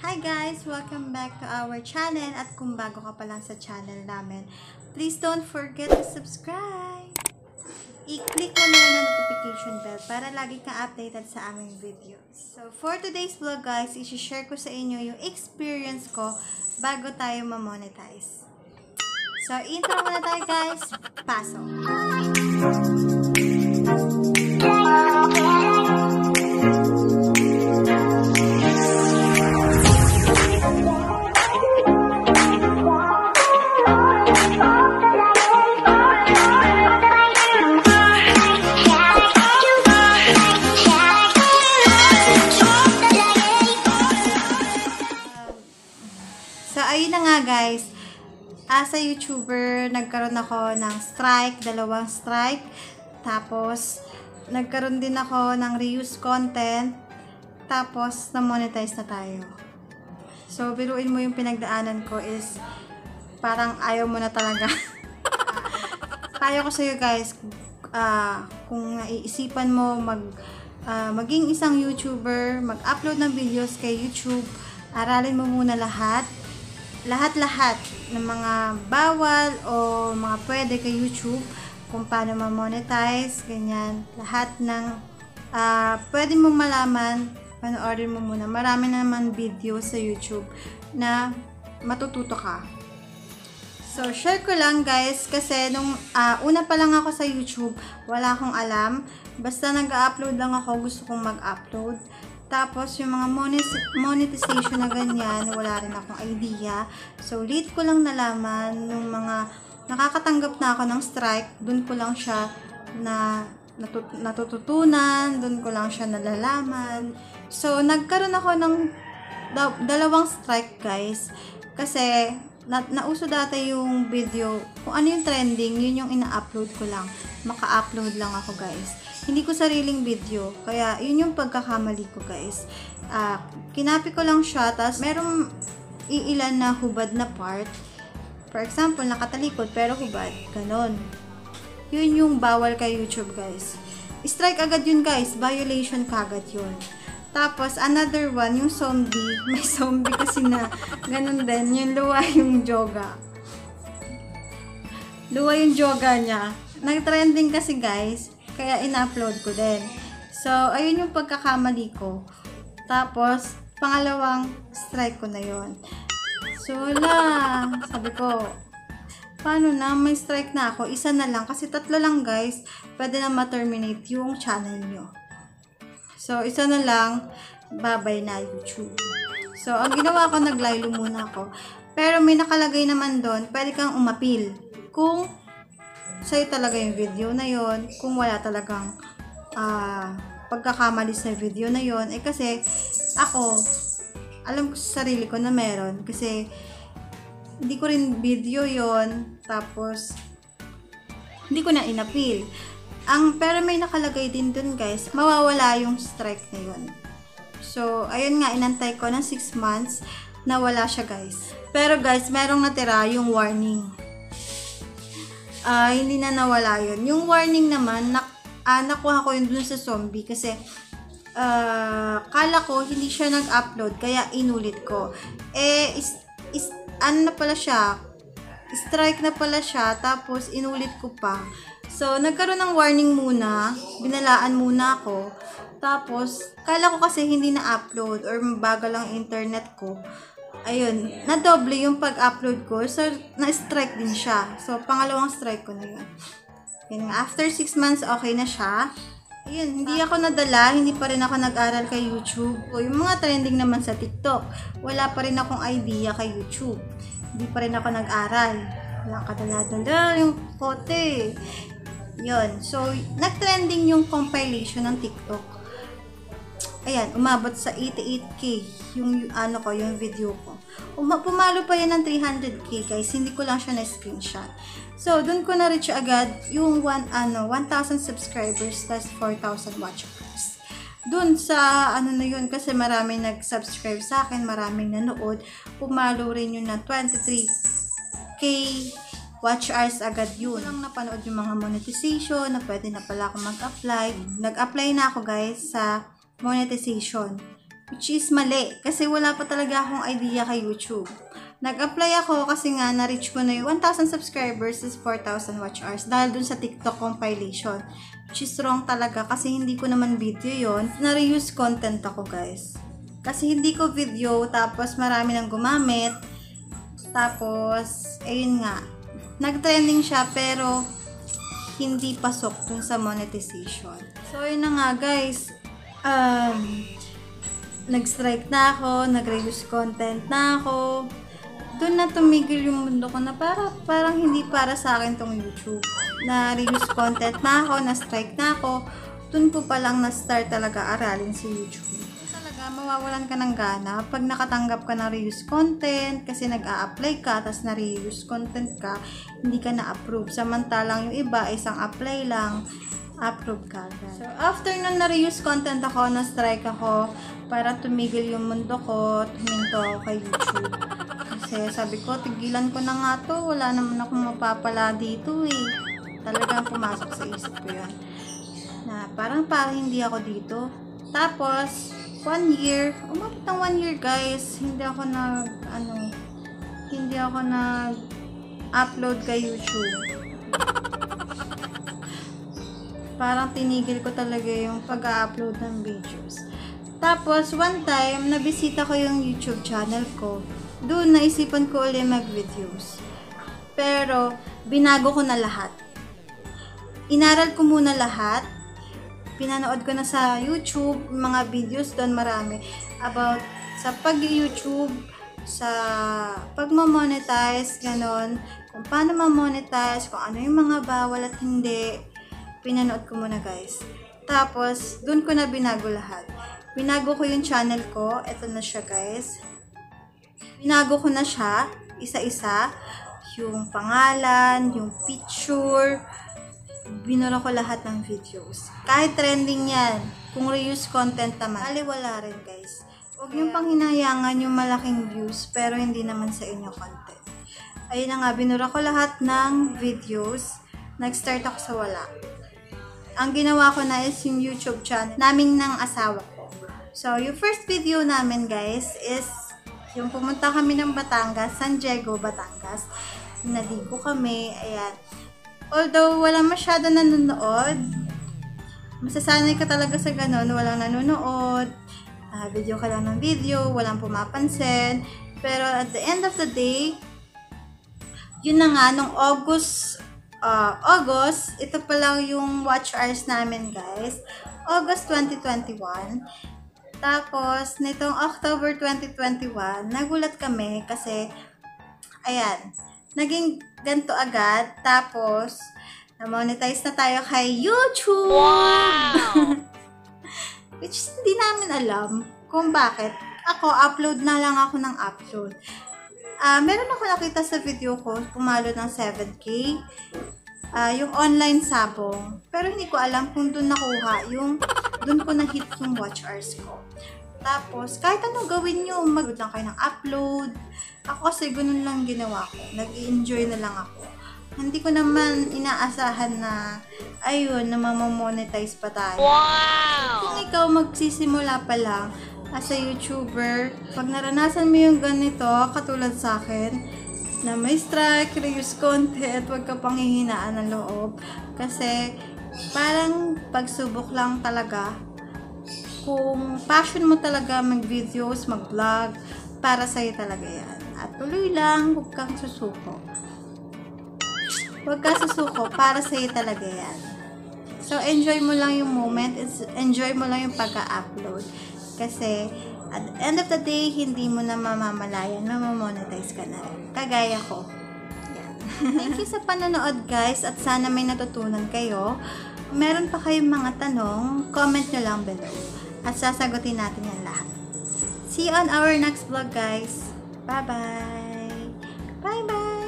Hi guys! Welcome back to our channel at kung bago ka pa lang sa channel namin, please don't forget to subscribe! I-click mo na yung notification bell para lagi kang updated sa aming videos. So for today's vlog guys, i-share ko sa inyo yung experience ko bago tayo ma-monetize. So intro muna tayo guys! Pasok! So, ayun na nga guys, as a YouTuber, nagkaroon ako ng strike, 2 strike, tapos, nagkaroon din ako ng reuse content, tapos, na-monetize na tayo. So, biruin mo yung pinagdaanan ko is, parang ayaw mo na talaga. Payo ko sa'yo guys, kung naiisipan mo maging isang YouTuber, mag-upload ng videos kay YouTube, aralin mo muna lahat ng mga bawal o mga pwede kay YouTube, kung paano ma-monetize, ganyan. Lahat ng pwede mo malaman, panoorin mo muna. Marami naman video sa YouTube na matututo ka. So, share ko lang guys, kasi nung una pa lang ako sa YouTube, wala akong alam. Basta nag-upload lang ako, gusto kong mag-upload. Tapos, yung mga monetization na ganyan, wala rin akong idea. So, late ko lang nalaman, nung mga nakakatanggap na ako ng strike, dun ko lang siya natututunan, dun ko lang siya nalalaman. So, nagkaroon ako ng 2 strike, guys. Kasi, nauso dati yung video, kung ano yung trending, yun yung ina-upload ko lang. Maka-upload lang ako, guys. Hindi ko sariling video. Kaya, yun yung pagkakamali ko, guys. Kinapi ko lang siya, tapos merong iilan na hubad na part. For example, nakatalikod, pero hubad. Ganon. Yun yung bawal kay YouTube, guys. Strike agad yun, guys. Violation kagad yun. Tapos, another one, yung zombie. May zombie kasi na ganon din. Yung luwa yung joga. Luwa yung joga niya. Nag-trending kasi, guys. Kaya in-upload ko din. So, ayun yung pagkakamali ko. Tapos, pangalawang strike ko na yon. So, wala. Sabi ko, paano na? May strike na ako. Isa na lang. Kasi 3 lang guys. Pwede na ma-terminate yung channel nyo. So, isa na lang. Bye-bye na YouTube. So, ang ginawa ko, naglaylo muna ako. Pero may nakalagay naman doon. Pwede kang umapil. Kung sa'yo talaga yung video na yon, kung wala talagang pagkakamali sa video na yon, kasi ako, alam ko sa sarili ko na meron, kasi hindi ko rin video yon, tapos hindi ko na inapil. Pero may nakalagay din dun guys, mawawala yung strike na yon. So, ayun nga, inantay ko ng 6 months, na wala siya guys. Pero guys, merong natira yung warning. Hindi na nawala yun. Yung warning naman, nakuha ko yun dun sa zombie kasi kala ko hindi siya nag-upload kaya inulit ko. Ano na pala siya? Strike na pala siya tapos inulit ko pa. So, nagkaroon ng warning muna. Binalaan muna ako. Tapos, kala ko kasi hindi na-upload or bagal lang internet ko. Ayun, na-double yung pag-upload ko. So, na-strike din siya. So, pangalawang strike ko na yun. Yun, after 6 months, okay na siya. Ayun, hindi ako nadala. Hindi pa rin ako nag-aral kay YouTube. O, yung mga trending naman sa TikTok. Wala pa rin akong idea kay YouTube. Hindi pa rin ako nag-aral. Wala kadala-dala yung kote. Yun. So, nag-trending yung compilation ng TikTok. Ayan, umabot sa 88K yung video ko. Pumalo pa yan ng 300K guys, hindi ko lang siya na-screenshot. So, dun ko na-reach agad yung 1,000 subscribers plus 4,000 watch hours. Dun sa na yun, kasi maraming nag-subscribe sa akin, maraming nanood, pumalo rin yun na 23K watch hours agad yun. Lang napanood yung mga monetization, na pwede na pala ako mag-apply. Nag-apply na ako guys sa monetization. which is mali kasi wala pa talaga akong idea kay YouTube. Nag-apply ako kasi nga na-reach ko na yung 1,000 subscribers is 4,000 watch hours dahil dun sa TikTok compilation, which is wrong talaga kasi hindi ko naman video yon. Na-reuse content ako guys. Kasi hindi ko video tapos marami nang gumamit. Tapos, ayun nga, nag-trending siya pero hindi pasok dun sa monetization. So, ayun na nga guys, nag-strike na ako, nag-reuse content na ako. Doon na tumigil yung mundo ko na parang hindi para sa akin tong YouTube. Na-reuse content na ako, na-strike na ako. Doon po palang na-start talaga aralin si YouTube. Talaga, mawawalan ka ng gana pag nakatanggap ka ng reuse content kasi nag-a-apply ka, tapos na-reuse content ka, hindi ka na-approve. Samantalang yung iba, isang apply lang, approve ka. So, after nun na-reuse content ako, na-strike ako, para tumigil yung mundo ko, tuminto ako kay YouTube. Kasi sabi ko, tigilan ko na nga to. Wala naman akong mapapala dito eh. Talagang pumasok sa isip ko yun. Na parang hindi ako dito. Tapos, 1 year, umabot ng 1 year guys, hindi ako nag-upload kay YouTube. Parang tinigil ko talaga yung pag-upload ng videos. Tapos, one time, nabisita ko yung YouTube channel ko. Doon, naisipan ko ulit mag-videos. Pero, binago ko na lahat. Inaral ko muna lahat. Pinanood ko na sa YouTube, mga videos doon marami. About sa pag-YouTube, sa pag-monetize, ganon. Kung paano ma-monetize, kung ano yung mga bawal at hindi. Pinanood ko muna guys. Tapos, doon ko na binago lahat. Binago ko yung channel ko. Ito na siya guys. Binago ko na siya, isa-isa, yung pangalan, yung picture, binura ko lahat ng videos. Kahit trending yan, kung reuse content naman, wala rin guys. Huwag niyong panghinayangan yung malaking views, pero hindi naman sa inyo content. Ayun na nga, binura ko lahat ng videos, nag-start ako sa wala. Ang ginawa ko na is yung YouTube channel namin ng asawa ko. So, yung first video namin guys is yung pumunta kami ng Batangas, San Diego, Batangas. Naligo kami, ayan. Although wala masyado nanonood, masasanay ka talaga sa ganun, walang nanonood, video ka lang ng video, walang pumapansin. Pero at the end of the day, yun na nga, nung August, ito pa lang yung watch hours namin guys. August 2021. Tapos, nitong October 2021, nagulat kami kasi, ayan, naging ganito agad. Tapos, na-monetize na tayo kay YouTube! Wow! Which hindi namin alam kung bakit. Ako, upload na lang ako ng upload. Meron ako nakita sa video ko, pumalo ng 7K. Yung online sabong. Pero hindi ko alam kung doon nakuha, doon ko na-hit yung watch hours ko. Tapos, kahit anong gawin nyo, mag-upload lang kayo ng upload. Ako kasi ganun lang ginawa ko. Nag-i-enjoy na lang ako. Hindi ko naman inaasahan na, ayun, na mamamonetize pa tayo. Wow! Kung ikaw magsisimula pa lang as a YouTuber, pag naranasan mo yung ganito, katulad sa akin, na may strike, reuse content, huwag ka panghihinaan ng loob. Kasi, parang pagsubok lang talaga. Kung passion mo talaga mag-videos, mag-vlog, para sa'yo talaga yan. At tuloy lang, huwag kang susuko. Huwag kang susuko, para sa'yo talaga yan. So, enjoy mo lang yung moment, enjoy mo lang yung pag-upload. Kasi, at the end of the day, hindi mo na mamamalayan, mamamonetize ka na rin. Kagaya ko. Yan. Thank you sa panonood guys, at sana may natutunan kayo. Meron pa kayong mga tanong, comment nyo lang below. At sasagutin natin yan lahat. See you on our next vlog guys. Bye-bye! Bye-bye!